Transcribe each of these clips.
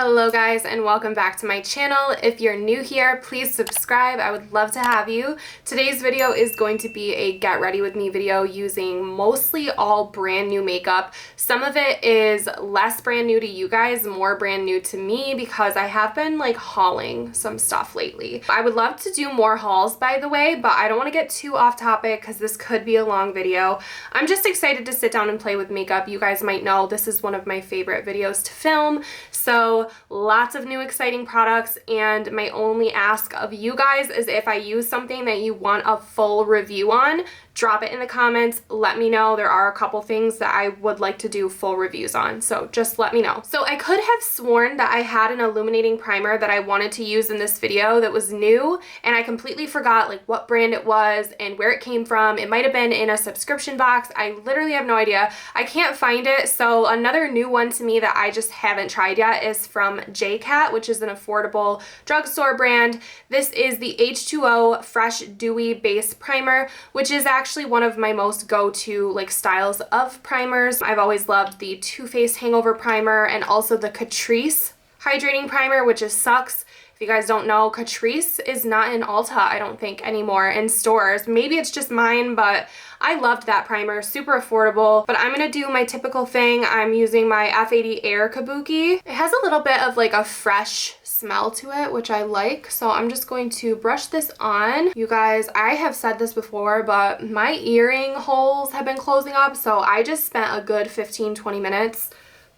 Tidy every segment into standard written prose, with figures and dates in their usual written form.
Hello guys, and welcome back to my channel. If you're new here, please subscribe. I would love to have you. Today's video is going to be a get ready with me video using mostly all brand new makeup. Some of it is less brand new to you guys, more brand new to me because I have been like hauling some stuff lately. I would love to do more hauls, by the way, but I don't want to get too off topic because this could be a long video. I'm just excited to sit down and play with makeup. You guys might know this is one of my favorite videos to film. So lots of new exciting products, and my only ask of you guys is if I use something that you want a full review on, drop it in the comments. Let me know. There are a couple things that I would like to do full reviews on, so just let me know. So I could have sworn that I had an illuminating primer that I wanted to use in this video that was new, and I completely forgot like what brand it was and where it came from. It might have been in a subscription box. I literally have no idea. I can't find it. So another new one to me that I just haven't tried yet is from JCat, which is an affordable drugstore brand. This is the H2O Fresh Dewy Base Primer, which is actually one of my most go-to like styles of primers. I've always loved the Too Faced Hangover Primer and also the Catrice Hydrating Primer, which is sucks. If you guys don't know, Catrice is not in Ulta, I don't think, anymore in stores. Maybe it's just mine, but I loved that primer. Super affordable. But I'm gonna do my typical thing. I'm using my F80 Air Kabuki. It has a little bit of like a fresh smell to it, which I like. So I'm just going to brush this on. You guys, I have said this before, but my earring holes have been closing up. So I just spent a good 15-20 minutes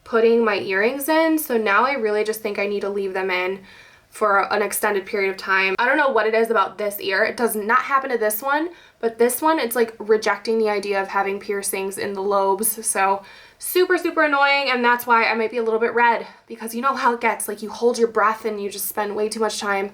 putting my earrings in. So now I really just think I need to leave them in for an extended period of time. I don't know what it is about this ear. It does not happen to this one, but this one, it's like rejecting the idea of having piercings in the lobes. So super, super annoying, and that's why I might be a little bit red, because you know how it gets. Like you hold your breath and you just spend way too much time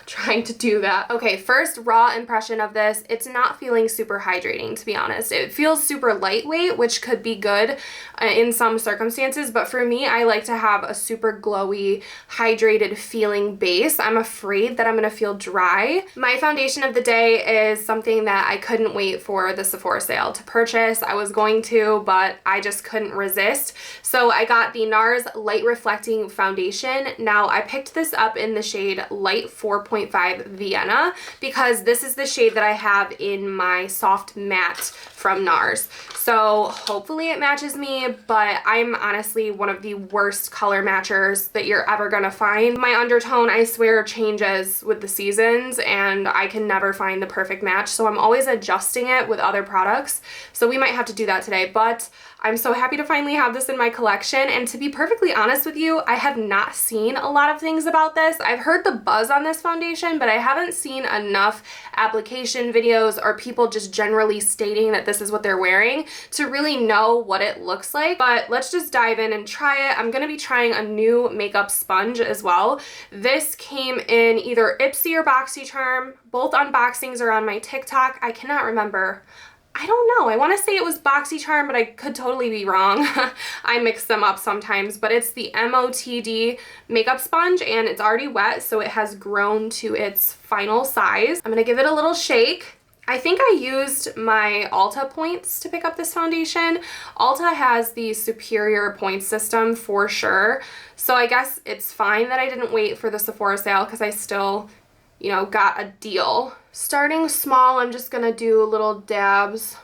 trying to do that. Okay, first raw impression of this. It's not feeling super hydrating, to be honest. It feels super lightweight, which could be good in some circumstances, but for me, I like to have a super glowy, hydrated feeling base. I'm afraid that I'm gonna feel dry. My foundation of the day is something that I couldn't wait for the Sephora sale to purchase. I was going to, but I just couldn't resist. So I got the NARS Light Reflecting Foundation. Now, I picked this up in the shade Light 4.5 Vienna because this is the shade that I have in my soft matte from NARS. So hopefully it matches me, but I'm honestly one of the worst color matchers that you're ever gonna find. My undertone, I swear, changes with the seasons and I can never find the perfect match. So I'm always adjusting it with other products. So we might have to do that today, but I'm so happy to finally have this in my collection. And to be perfectly honest with you, I have not seen a lot of things about this. I've heard the buzz on this foundation, but I haven't seen enough application videos or people just generally stating that this is what they're wearing to really know what it looks like. But let's just dive in and try it. I'm gonna be trying a new makeup sponge as well. This came in either Ipsy or BoxyCharm. Both unboxings are on my TikTok. I cannot remember. I don't know. I want to say it was BoxyCharm, but I could totally be wrong. I mix them up sometimes, but it's the MOTD makeup sponge and it's already wet, so it has grown to its final size. I'm going to give it a little shake. I think I used my Ulta points to pick up this foundation. Ulta has the superior point system for sure, so I guess it's fine that I didn't wait for the Sephora sale because I still, you know, got a deal. Starting small, I'm just gonna do little dabs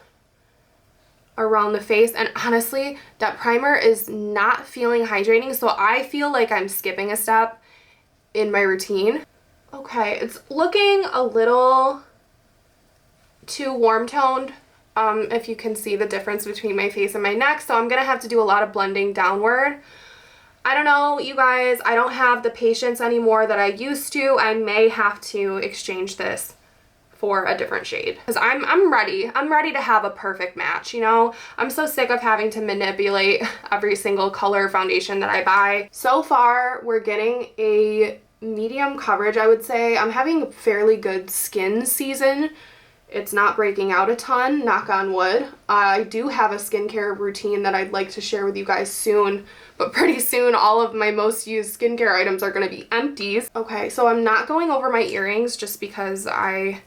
around the face, and honestly, that primer is not feeling hydrating, so I feel like I'm skipping a step in my routine. Okay, it's looking a little too warm toned, if you can see the difference between my face and my neck, so I'm gonna have to do a lot of blending downward. I don't know, you guys, I don't have the patience anymore that I used to. I may have to exchange this for a different shade because I'm ready. I'm ready to have a perfect match, you know? I'm so sick of having to manipulate every single color foundation that I buy. So far, we're getting a medium coverage, I would say. I'm having fairly good skin season. It's not breaking out a ton, knock on wood. I do have a skincare routine that I'd like to share with you guys soon, but pretty soon all of my most used skincare items are going to be empties. Okay, so I'm not going over my earrings just because I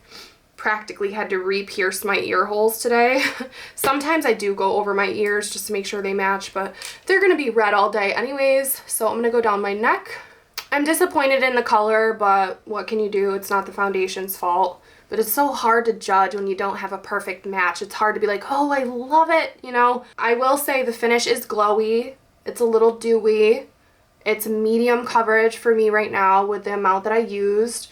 practically had to re-pierce my ear holes today. Sometimes I do go over my ears just to make sure they match, but they're gonna be red all day anyways, so I'm gonna go down my neck. I'm disappointed in the color, but what can you do? It's not the foundation's fault. But it's so hard to judge when you don't have a perfect match. It's hard to be like, oh, I love it, you know? I will say the finish is glowy. It's a little dewy. It's medium coverage for me right now with the amount that I used.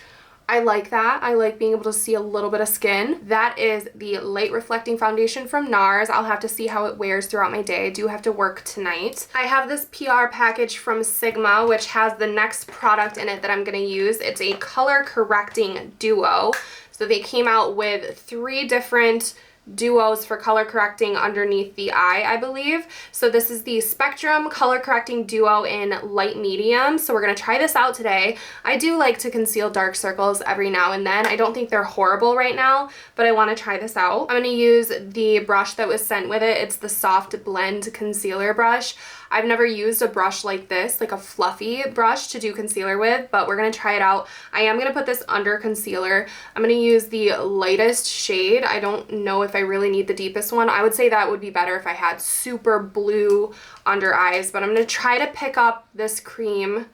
I like that. I like being able to see a little bit of skin. That is the Light Reflecting Foundation from NARS. I'll have to see how it wears throughout my day. I do have to work tonight. I have this PR package from Sigma, which has the next product in it that I'm going to use. It's a color correcting duo. So they came out with 3 different duos for color correcting underneath the eye, I believe. So this is the Spectrum Color Correcting Duo in light medium. So we're going to try this out today. I do like to conceal dark circles every now and then. I don't think they're horrible right now, but I want to try this out. I'm going to use the brush that was sent with it. It's the Soft Blend Concealer Brush. I've never used a brush like this, like a fluffy brush to do concealer with, but we're going to try it out. I am going to put this under concealer. I'm going to use the lightest shade. I don't know if I really need the deepest one. I would say that would be better if I had super blue under eyes, but I'm going to try to pick up this cream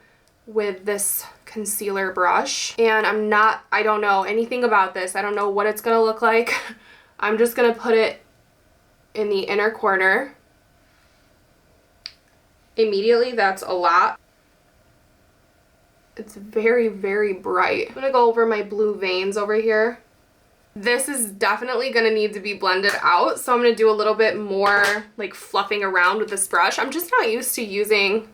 with this concealer brush. And I don't know anything about this. I don't know what it's going to look like. I'm just going to put it in the inner corner. Immediately, that's a lot. It's very, very bright. I'm gonna go over my blue veins over here. This is definitely gonna need to be blended out, so I'm gonna do a little bit more like fluffing around with this brush. I'm just not used to using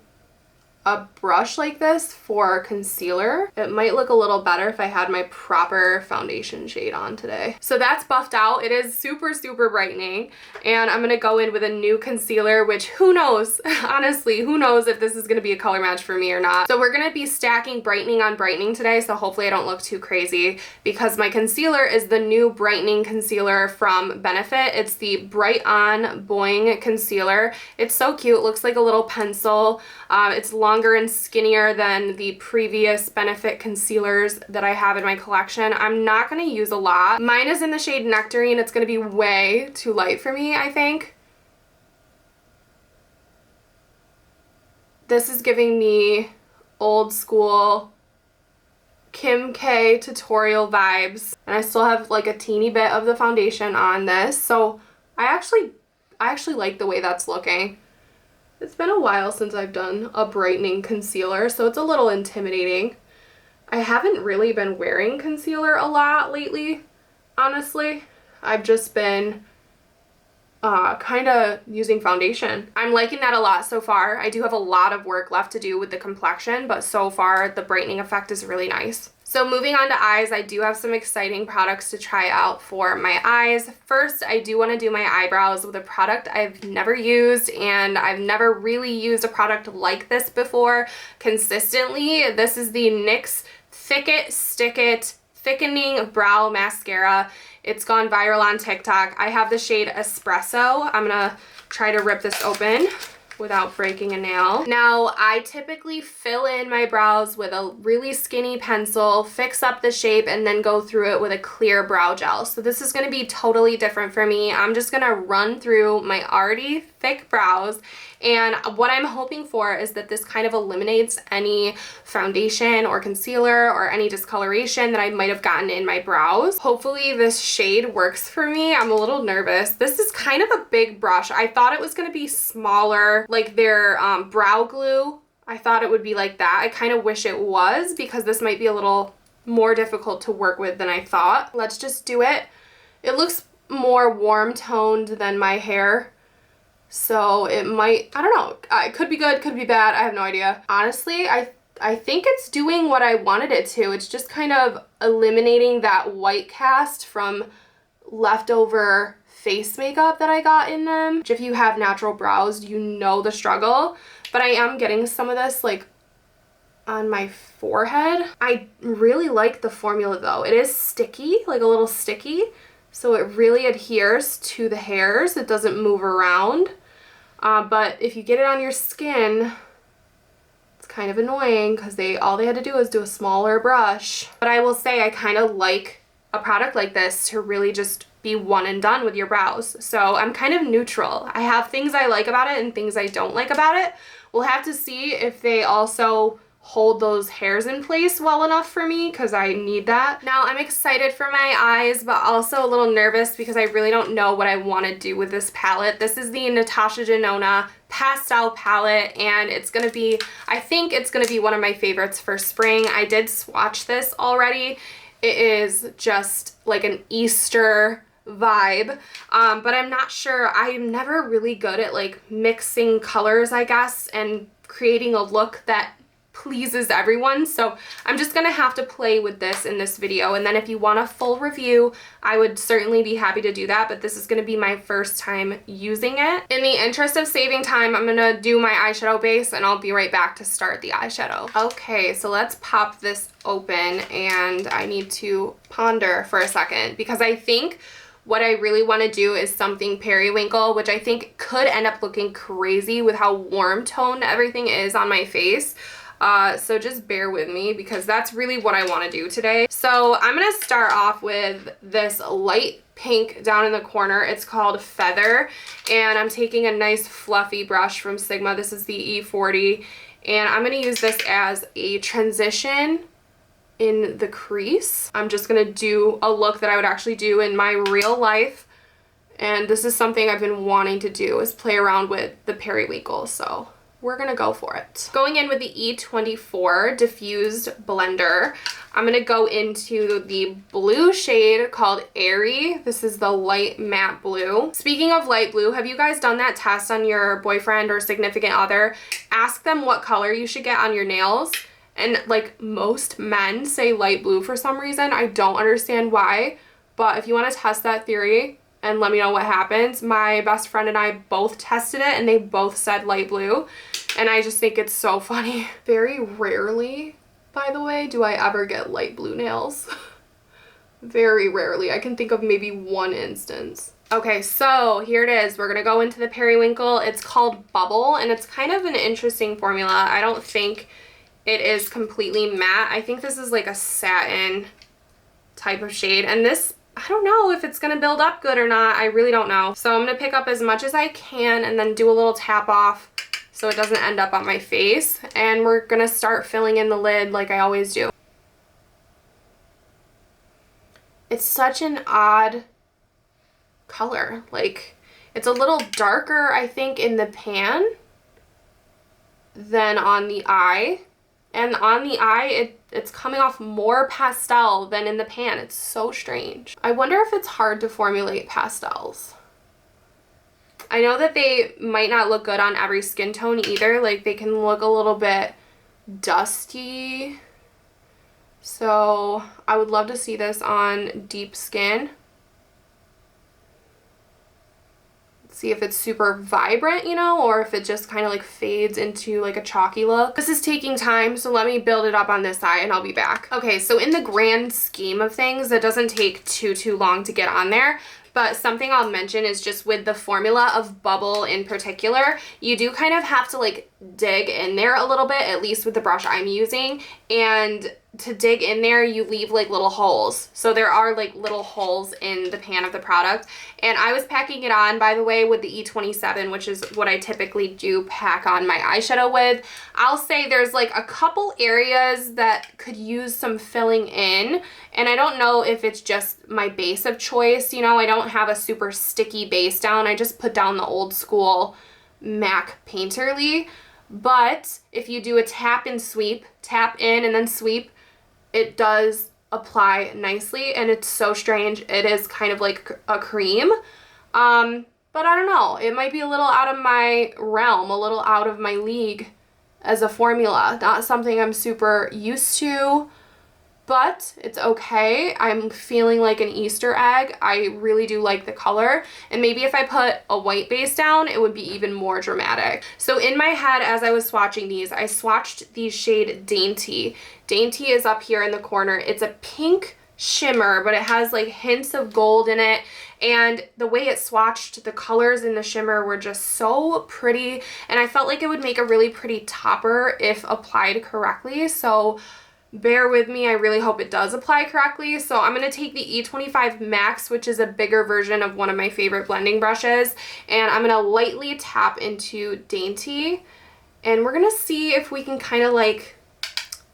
a brush like this for concealer. It might look a little better if I had my proper foundation shade on today. So that's buffed out. It is super, super brightening. And I'm gonna go in with a new concealer, which who knows, honestly, who knows if this is gonna be a color match for me or not. So we're gonna be stacking brightening on brightening today, so hopefully I don't look too crazy, because my concealer is the new brightening concealer from Benefit. It's the Bright On Boing Concealer. It's so cute. It looks like a little pencil. It's longer and skinnier than the previous Benefit concealers that I have in my collection. I'm not going to use a lot. Mine is in the shade Nectarine. It's going to be way too light for me, I think. This is giving me old school Kim K tutorial vibes. And I still have like a teeny bit of the foundation on this. So I actually like the way that's looking. It's been a while since I've done a brightening concealer, so it's a little intimidating. I haven't really been wearing concealer a lot lately, honestly. I've just been kind of using foundation. I'm liking that a lot so far. I do have a lot of work left to do with the complexion, but so far the brightening effect is really nice. So moving on to eyes, I do have some exciting products to try out for my eyes. First, I do want to do my eyebrows with a product I've never used, and I've never really used a product like this before consistently. This is the NYX Thick It, Stick It Thickening Brow Mascara. It's gone viral on TikTok. I have the shade Espresso. I'm gonna try to rip this open without breaking a nail. Now, I typically fill in my brows with a really skinny pencil, fix up the shape, and then go through it with a clear brow gel. So this is gonna be totally different for me. I'm just gonna run through my already thick brows, and what I'm hoping for is that this kind of eliminates any foundation or concealer or any discoloration that I might have gotten in my brows. Hopefully this shade works for me. I'm a little nervous. This is kind of a big brush. I thought it was gonna be smaller, like their brow glue. I thought it would be like that. I kind of wish it was, because this might be a little more difficult to work with than I thought. Let's just do it. It looks more warm toned than my hair, so it might, I don't know, it could be good, could be bad, I have no idea. Honestly, I think it's doing what I wanted it to. It's just kind of eliminating that white cast from leftover face makeup that I got in them. Which, if you have natural brows, you know the struggle. But I am getting some of this like on my forehead. I really like the formula though. It is sticky, like a little sticky. So it really adheres to the hairs. It doesn't move around. But if you get it on your skin, it's kind of annoying because all they had to do was do a smaller brush. But I will say I kind of like a product like this to really just be one and done with your brows. So I'm kind of neutral. I have things I like about it and things I don't like about it. We'll have to see if they also hold those hairs in place well enough for me, because I need that. Now I'm excited for my eyes, but also a little nervous because I really don't know what I want to do with this palette. This is the Natasha Denona pastel palette, and it's gonna be, I think it's gonna be one of my favorites for spring. I did swatch this already. It is just like an Easter vibe, but I'm not sure. I'm never really good at like mixing colors, I guess, and creating a look that pleases everyone. So I'm just gonna have to play with this in this video, and then if you want a full review, I would certainly be happy to do that, but this is gonna be my first time using it. In the interest of saving time, I'm gonna do my eyeshadow base and I'll be right back to start the eyeshadow. Okay, so let's pop this open, and I need to ponder for a second because I think what I really want to do is something periwinkle, which I think could end up looking crazy with how warm toned everything is on my face. So just bear with me because that's really what I want to do today. So I'm going to start off with this light pink down in the corner. It's called Feather, and I'm taking a nice fluffy brush from Sigma. This is the E40, and I'm going to use this as a transition in the crease. I'm just going to do a look that I would actually do in my real life, and this is something I've been wanting to do, is play around with the periwinkle. So we're gonna go for it. Going in with the E24 Diffused blender, I'm gonna go into the blue shade called Airy. This is the light matte blue. Speaking of light blue, have you guys done that test on your boyfriend or significant other? Ask them what color you should get on your nails, and like most men say light blue for some reason. I don't understand why, but if you wanna test that theory and let me know what happens. My best friend and I both tested it and they both said light blue, and I just think it's so funny. Very rarely, by the way, do I ever get light blue nails. Very rarely. I can think of maybe one instance. Okay, so here it is. We're gonna go into the periwinkle. It's called Bubble, and it's kind of an interesting formula. I don't think it is completely matte. I think this is like a satin type of shade, and this, I don't know if it's gonna build up good or not. I really don't know. So I'm gonna pick up as much as I can and then do a little tap off so it doesn't end up on my face. And we're gonna start filling in the lid like I always do. It's such an odd color. Like, it's a little darker, I think, in the pan than on the eye. And on the eye, it's coming off more pastel than in the pan. It's so strange. I wonder if it's hard to formulate pastels. I know that they might not look good on every skin tone either. Like, they can look a little bit dusty. So I would love to see this on deep skin. See if it's super vibrant, you know, or if it just kind of like fades into like a chalky look. This is taking time, so let me build it up on this side and I'll be back. Okay, so in the grand scheme of things, it doesn't take too long to get on there. But something I'll mention is just with the formula of Bubble in particular, you do kind of have to like dig in there a little bit, at least with the brush I'm using. And to dig in there, you leave like little holes. So there are like little holes in the pan of the product. And I was packing it on, by the way, with the E27, which is what I typically do pack on my eyeshadow with. I'll say there's like a couple areas that could use some filling in. And I don't know if it's just my base of choice. You know, I don't have a super sticky base down. I just put down the old school MAC Painterly. But if you do a tap and sweep, tap in and then sweep, it does apply nicely, and it's so strange. It is kind of like a cream, but I don't know. It might be a little out of my realm, a little out of my league as a formula. Not something I'm super used to, but it's okay. I'm feeling like an Easter egg. I really do like the color, and maybe if I put a white base down, it would be even more dramatic. So in my head, as I was swatching these, I swatched the shade Dainty. Dainty is up here in the corner. It's a pink shimmer, but it has like hints of gold in it, and the way it swatched, the colors in the shimmer were just so pretty, and I felt like it would make a really pretty topper if applied correctly. So bear with me. I really hope it does apply correctly. So I'm going to take the E25 Max, which is a bigger version of one of my favorite blending brushes, and I'm going to lightly tap into Dainty, and we're going to see if we can kind of like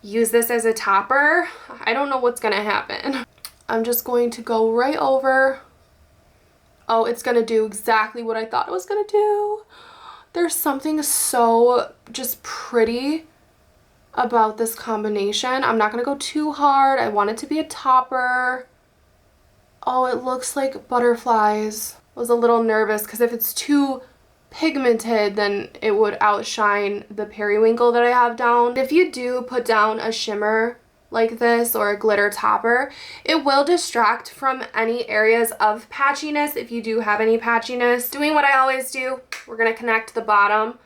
use this as a topper. I don't know what's going to happen. I'm just going to go right over. Oh, it's going to do exactly what I thought it was going to do. There's something so just pretty about this combination. I'm not going to go too hard. I want it to be a topper. Oh, it looks like butterflies. I was a little nervous because if it's too pigmented, then it would outshine the periwinkle that I have down. If you do put down a shimmer like this or a glitter topper, it will distract from any areas of patchiness if you do have any patchiness. Doing what I always do, we're going to connect the bottom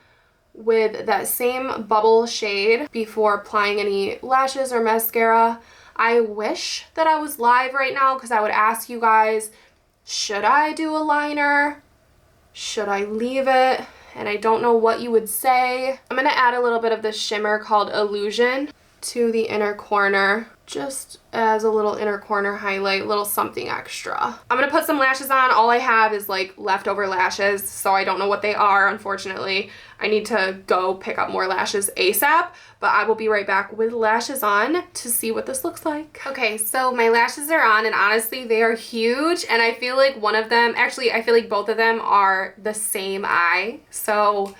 with that same bubble shade before applying any lashes or mascara. I wish that I was live right now because I would ask you guys, should I do a liner? Should I leave it? And I don't know what you would say. I'm going to add a little bit of this shimmer called Illusion to the inner corner, just as a little inner corner highlight, little something extra. I'm gonna put some lashes on. All I have is like leftover lashes, so I don't know what they are, unfortunately. I need to go pick up more lashes ASAP, but I will be right back with lashes on to see what this looks like. Okay, so my lashes are on, and honestly, they are huge, and I feel like one of them, actually, I feel like both of them are the same eye, so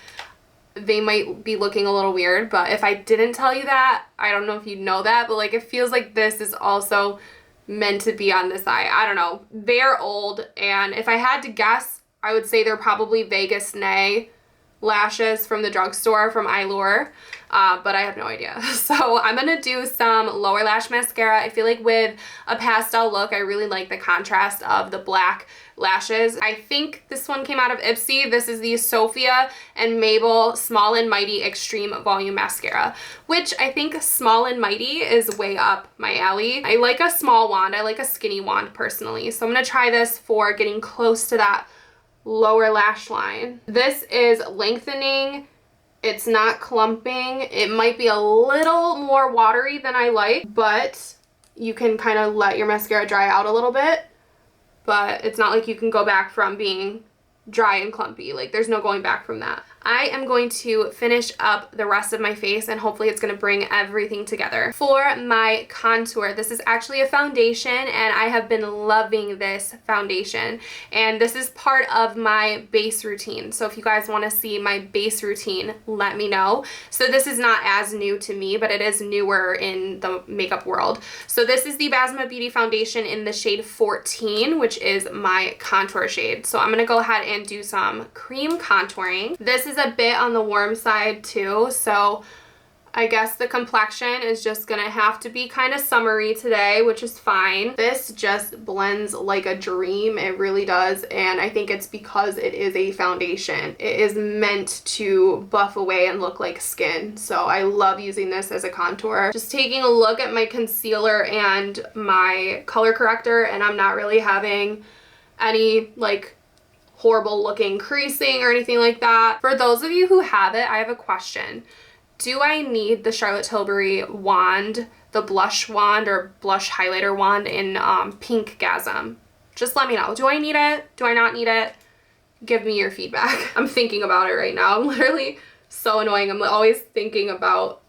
they might be looking a little weird, but if I didn't tell you that, I don't know if you'd know that, but like it feels like this is also meant to be on this eye. I don't know. They're old, and if I had to guess, I would say they're probably Vegas Nay lashes from the drugstore from Eyelure, but I have no idea. So I'm gonna do some lower lash mascara. I feel like with a pastel look, I really like the contrast of the black lashes. I think this one came out of Ipsy. This is the Sophia and Mabel Small and Mighty Extreme Volume Mascara, which I think Small and Mighty is way up my alley. I like a small wand. I like a skinny wand personally. So I'm gonna try this for getting close to that lower lash line. This is lengthening. It's not clumping. It might be a little more watery than I like, but you can kind of let your mascara dry out a little bit. But it's not like you can go back from being dry and clumpy. Like, there's no going back from that. I am going to finish up the rest of my face, and hopefully it's going to bring everything together. For my contour, this is actually a foundation, and I have been loving this foundation. And this is part of my base routine. So if you guys want to see my base routine, let me know. So this is not as new to me, but it is newer in the makeup world. So this is the Basma Beauty Foundation in the shade 14, which is my contour shade. So I'm going to go ahead and do some cream contouring. This is a bit on the warm side too, so I guess the complexion is just gonna have to be kind of summery today, which is fine. This just blends like a dream. It really does, and I think it's because it is a foundation. It is meant to buff away and look like skin, so I love using this as a contour. Just taking a look at my concealer and my color corrector, and I'm not really having any like horrible looking creasing or anything like that. For those of you who have it, I have a question. Do I need the Charlotte Tilbury wand, the blush wand or blush highlighter wand in Pink Gasm? Just let me know. Do I need it? Do I not need it? Give me your feedback. I'm thinking about it right now. I'm literally so annoying. I'm always thinking about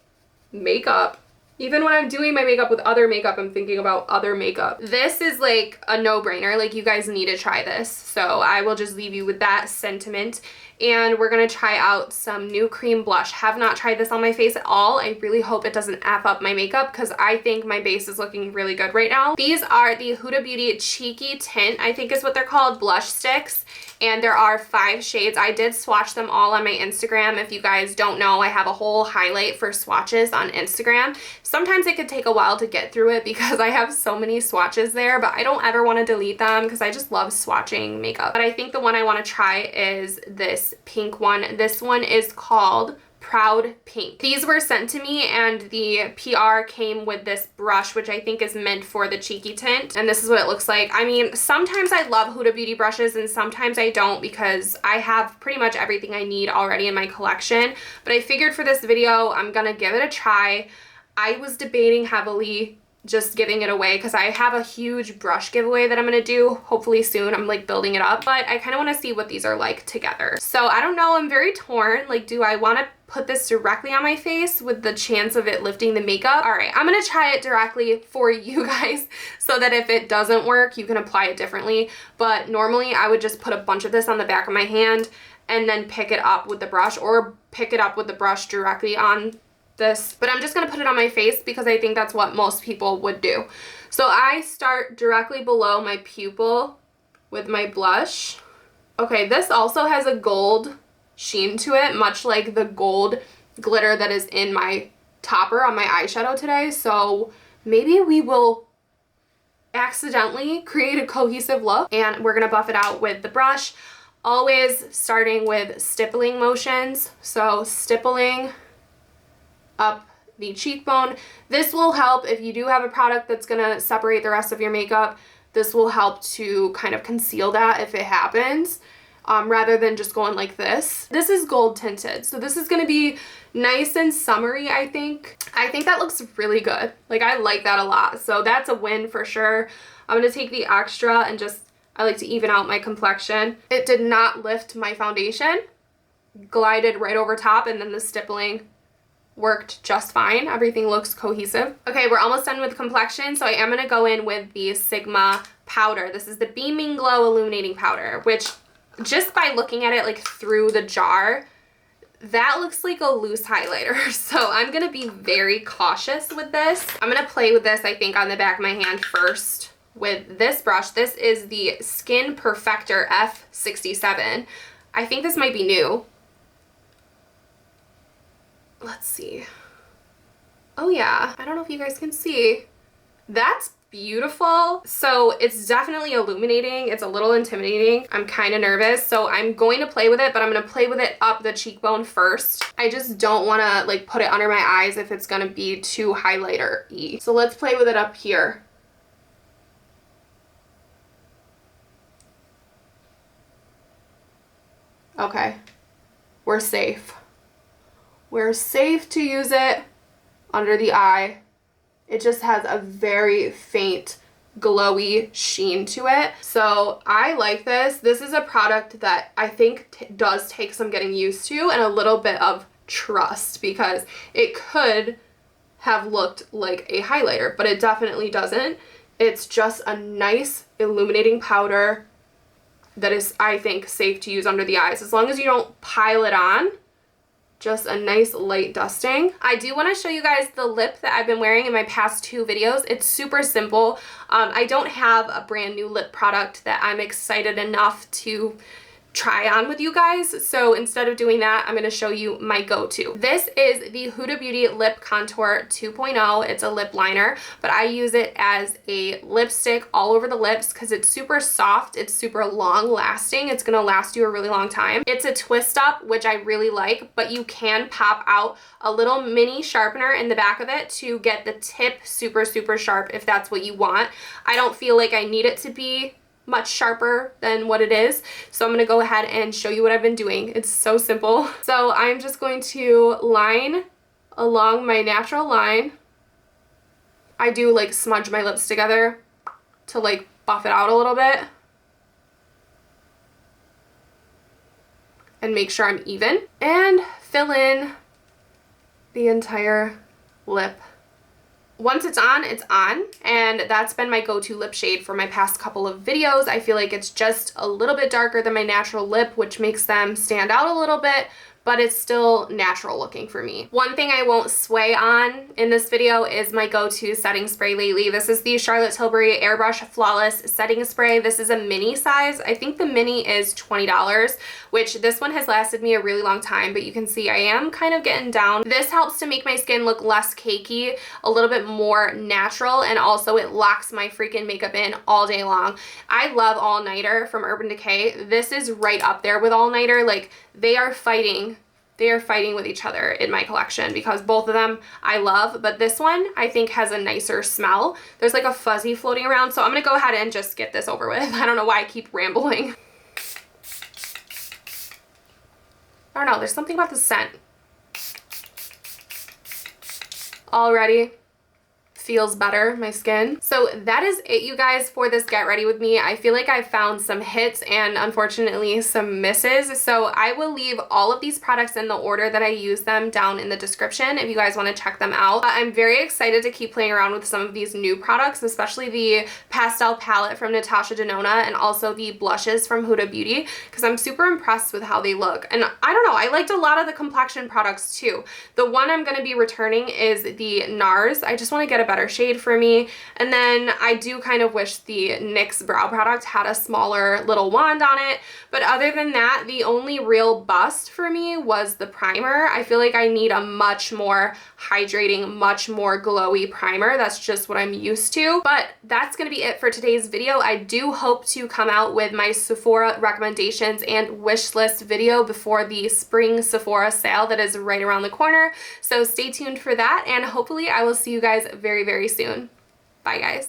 makeup. Even when I'm doing my makeup with other makeup, I'm thinking about other makeup. This is like a no-brainer. Like, you guys need to try this. So I will just leave you with that sentiment. And we're going to try out some new cream blush. Have not tried this on my face at all. I really hope it doesn't F up my makeup because I think my base is looking really good right now. These are the Huda Beauty Cheeky Tint, I think is what they're called, blush sticks. And there are 5 shades. I did swatch them all on my Instagram. If you guys don't know, I have a whole highlight for swatches on Instagram. Sometimes it could take a while to get through it because I have so many swatches there, but I don't ever want to delete them because I just love swatching makeup. But I think the one I want to try is this pink one. This one is called Proud Pink. These were sent to me, and the PR came with this brush, which I think is meant for the cheeky tint, and this is what it looks like. I mean, sometimes I love Huda Beauty brushes and sometimes I don't because I have pretty much everything I need already in my collection, but I figured for this video I'm gonna give it a try. I was debating heavily just giving it away because I have a huge brush giveaway that I'm going to do hopefully soon. I'm like building it up, but I kind of want to see what these are like together. So I don't know. I'm very torn. Like, do I want to put this directly on my face with the chance of it lifting the makeup? All right, I'm going to try it directly for you guys so that if it doesn't work, you can apply it differently. But normally I would just put a bunch of this on the back of my hand and then pick it up with the brush, or pick it up with the brush directly on this, but I'm just gonna put it on my face because I think that's what most people would do. So I start directly below my pupil with my blush. Okay, this also has a gold sheen to it, much like the gold glitter that is in my topper on my eyeshadow today. So maybe we will accidentally create a cohesive look, and we're gonna buff it out with the brush, always starting with stippling motions. So stippling up the cheekbone. This will help if you do have a product that's gonna separate the rest of your makeup. This will help to kind of conceal that if it happens, rather than just going like this. This is gold tinted, so this is gonna be nice and summery, I think. I think that looks really good. Like, I like that a lot, so that's a win for sure. I'm gonna take the extra and just, I like to even out my complexion. It did not lift my foundation, glided right over top, and then the stippling worked just fine. Everything looks cohesive. Okay, we're almost done with complexion, so I am gonna go in with the Sigma powder. This is the Beaming Glow Illuminating Powder, which just by looking at it like through the jar, that looks like a loose highlighter. So I'm gonna be very cautious with this. I'm gonna play with this, I think, on the back of my hand first with this brush. This is the Skin Perfector F67. I think this might be new. Let's see. Oh yeah, I don't know if you guys can see. That's beautiful. So it's definitely illuminating. It's a little intimidating. I'm kind of nervous, so I'm going to play with it, but I'm going to play with it up the cheekbone first. I just don't want to like put it under my eyes if it's going to be too highlighter-y. So let's play with it up here. Okay, we're safe. We're safe to use it under the eye. It just has a very faint glowy sheen to it. So I like this. This is a product that I think does take some getting used to and a little bit of trust, because it could have looked like a highlighter, but it definitely doesn't. It's just a nice illuminating powder that is, I think, safe to use under the eyes as long as you don't pile it on. Just a nice light dusting. I do want to show you guys the lip that I've been wearing in my past 2 videos. It's super simple. I don't have a brand new lip product that I'm excited enough to try on with you guys. So instead of doing that, I'm going to show you my go-to. This is the Huda Beauty Lip Contour 2.0. It's a lip liner, but I use it as a lipstick all over the lips because it's super soft. It's super long lasting. It's going to last you a really long time. It's a twist up, which I really like, but you can pop out a little mini sharpener in the back of it to get the tip super, super sharp if that's what you want. I don't feel like I need it to be much sharper than what it is, so I'm gonna go ahead and show you what I've been doing. It's so simple. So I'm just going to line along my natural line. I do like smudge my lips together to like buff it out a little bit and make sure I'm even, and fill in the entire lip. Once it's on, and that's been my go-to lip shade for my past couple of videos. I feel like it's just a little bit darker than my natural lip, which makes them stand out a little bit, but it's still natural looking for me. One thing I won't sway on in this video is my go-to setting spray lately. This is the Charlotte Tilbury Airbrush Flawless Setting Spray. This is a mini size. I think the mini is $20, which this one has lasted me a really long time, but you can see I am kind of getting down. This helps to make my skin look less cakey, a little bit more natural, and also it locks my freaking makeup in all day long. I love All Nighter from Urban Decay. This is right up there with All Nighter. Like, they are fighting with each other in my collection because both of them I love, but this one I think has a nicer smell. There's like a fuzzy floating around, so I'm gonna go ahead and just get this over with. I don't know why I keep rambling. I don't know, there's something about the scent. already feels better, my skin. So that is it, you guys, for this Get Ready With Me. I feel like I found some hits and unfortunately some misses. So I will leave all of these products in the order that I use them down in the description if you guys want to check them out. But I'm very excited to keep playing around with some of these new products, especially the pastel palette from Natasha Denona and also the blushes from Huda Beauty, because I'm super impressed with how they look. And I don't know, I liked a lot of the complexion products too. The one I'm going to be returning is the NARS. I just want to get a better shade for me. And then I do kind of wish the NYX brow product had a smaller little wand on it. But other than that, the only real bust for me was the primer. I feel like I need a much more hydrating, much more glowy primer. That's just what I'm used to. But that's going to be it for today's video. I do hope to come out with my Sephora recommendations and wish list video before the spring Sephora sale that is right around the corner. So stay tuned for that, and hopefully I will see you guys very, very soon. Bye, guys.